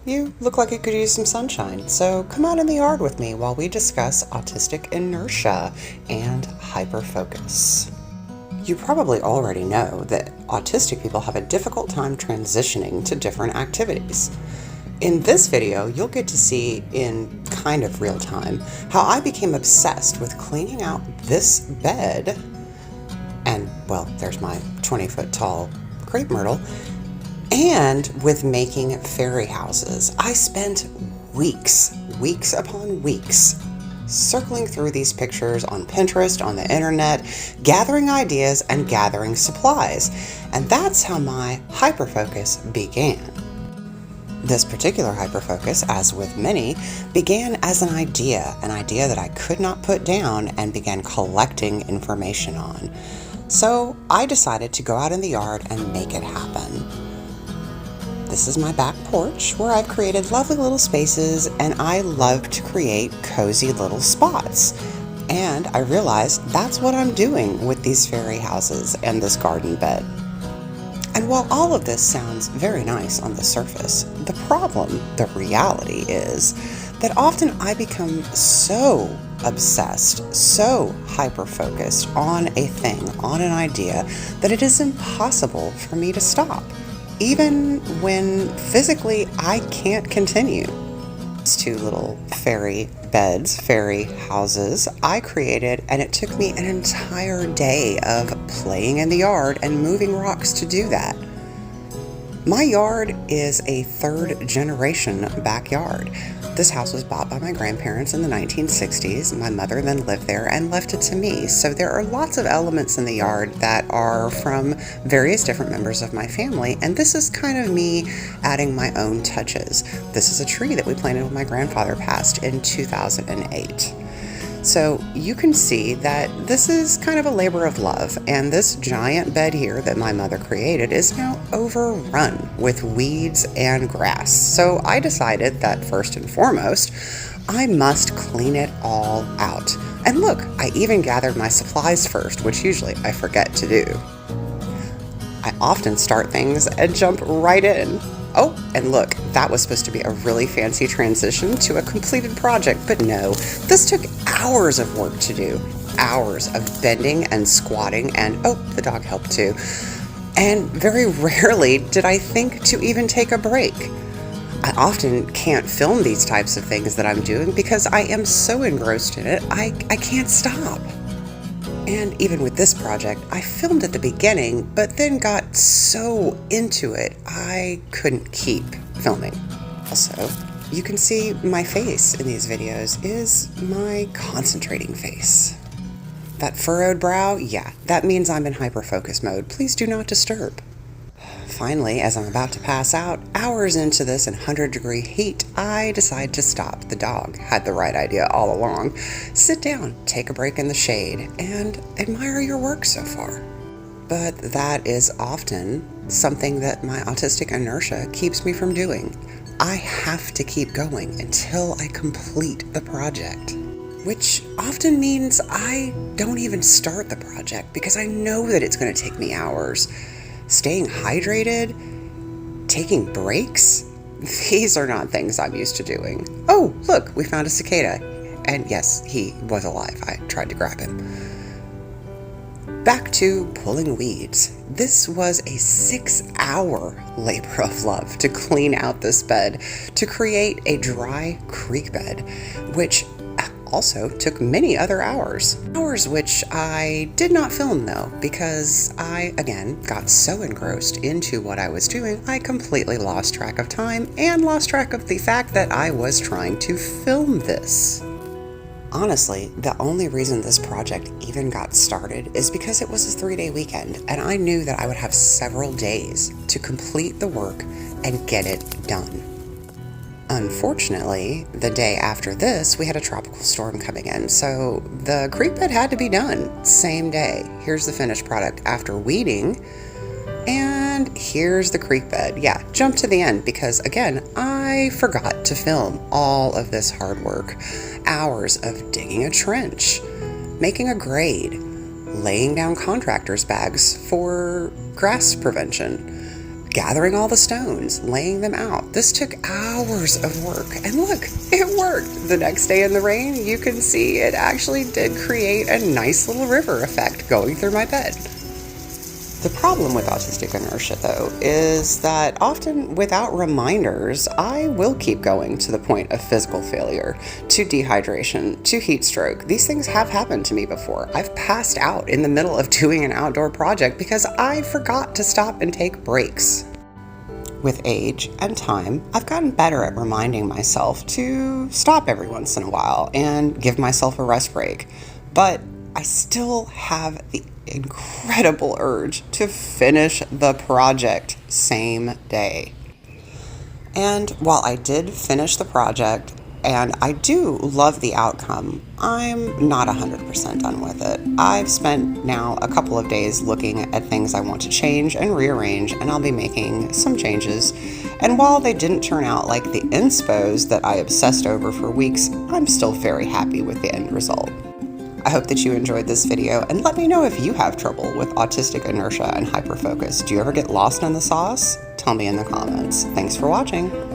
You look like it could use some sunshine, so come out in the yard with me while we discuss autistic inertia and hyperfocus. You probably already know that autistic people have a difficult time transitioning to different activities. In this video, you'll get to see in kind of real time how I became obsessed with cleaning out this bed, and well, there's my 20-foot tall crepe myrtle, and with making fairy houses. I spent weeks upon weeks circling through these pictures on Pinterest, on the internet, gathering ideas and gathering supplies. And that's how my hyperfocus began. This particular hyperfocus, as with many, began as an idea that I could not put down and began collecting information on. So I decided to go out in the yard and make it happen. This is my back porch where I've created lovely little spaces, and I love to create cozy little spots. And I realized that's what I'm doing with these fairy houses and this garden bed. And while all of this sounds very nice on the surface, the reality is that often I become so obsessed, so hyper-focused on a thing, on an idea, that it is impossible for me to stop, even when physically I can't continue. These two little fairy beds, fairy houses, I created, and it took me an entire day of playing in the yard and moving rocks to do that. My yard is a third generation backyard. This house was bought by my grandparents in the 1960s. My mother then lived there and left it to me. So there are lots of elements in the yard that are from various different members of my family, and this is kind of me adding my own touches. This is a tree that we planted when my grandfather passed in 2008. So you can see that this is kind of a labor of love, and this giant bed here that my mother created is now overrun with weeds and grass. So I decided that first and foremost, I must clean it all out. And look, I even gathered my supplies first, which usually I forget to do. I often start things and jump right in. Oh, and look, that was supposed to be a really fancy transition to a completed project, but no, this took hours of work to do, hours of bending and squatting, and oh, the dog helped too. And very rarely did I think to even take a break. I often can't film these types of things that I'm doing because I am so engrossed in it, I can't stop. And even with this project, I filmed at the beginning, but then got so into it, I couldn't keep filming. Also, you can see my face in these videos is my concentrating face. That furrowed brow, yeah, that means I'm in hyperfocus mode. Please do not disturb. Finally, as I'm about to pass out, hours into this in 100-degree heat, I decide to stop. The dog had the right idea all along. Sit down, take a break in the shade, and admire your work so far. But that is often something that my autistic inertia keeps me from doing. I have to keep going until I complete the project, which often means I don't even start the project because I know that it's going to take me hours. Staying hydrated, taking breaks, these are not things I'm used to doing. Oh, look, we found a cicada. And yes, he was alive. I tried to grab him. Back to pulling weeds. This was a 6-hour labor of love to clean out this bed, to create a dry creek bed, which also took many other hours which I did not film though, because I, again, got so engrossed into what I was doing, I completely lost track of time and lost track of the fact that I was trying to film this. Honestly, the only reason this project even got started is because it was a 3-day weekend, and I knew that I would have several days to complete the work and get it done. Unfortunately, the day after this, we had a tropical storm coming in, so the creek bed had to be done same day. Here's the finished product after weeding, and here's the creek bed. Yeah, jump to the end because, again, I forgot to film all of this hard work. Hours of digging a trench, making a grade, laying down contractor's bags for grass prevention, gathering all the stones, laying them out. This took hours of work, and look, it worked. The next day in the rain, you can see it actually did create a nice little river effect going through my bed. The problem with autistic inertia, though, is that often without reminders, I will keep going to the point of physical failure, to dehydration, to heat stroke. These things have happened to me before. I've passed out in the middle of doing an outdoor project because I forgot to stop and take breaks. With age and time, I've gotten better at reminding myself to stop every once in a while and give myself a rest break. But I still have the incredible urge to finish the project same day. And while I did finish the project and I do love the outcome, I'm not 100% done with it. I've spent now a couple of days looking at things I want to change and rearrange, and I'll be making some changes. And while they didn't turn out like the inspos that I obsessed over for weeks, I'm still very happy with the end result. I hope that you enjoyed this video, and let me know if you have trouble with autistic inertia and hyperfocus. Do you ever get lost in the sauce? Tell me in the comments. Thanks for watching.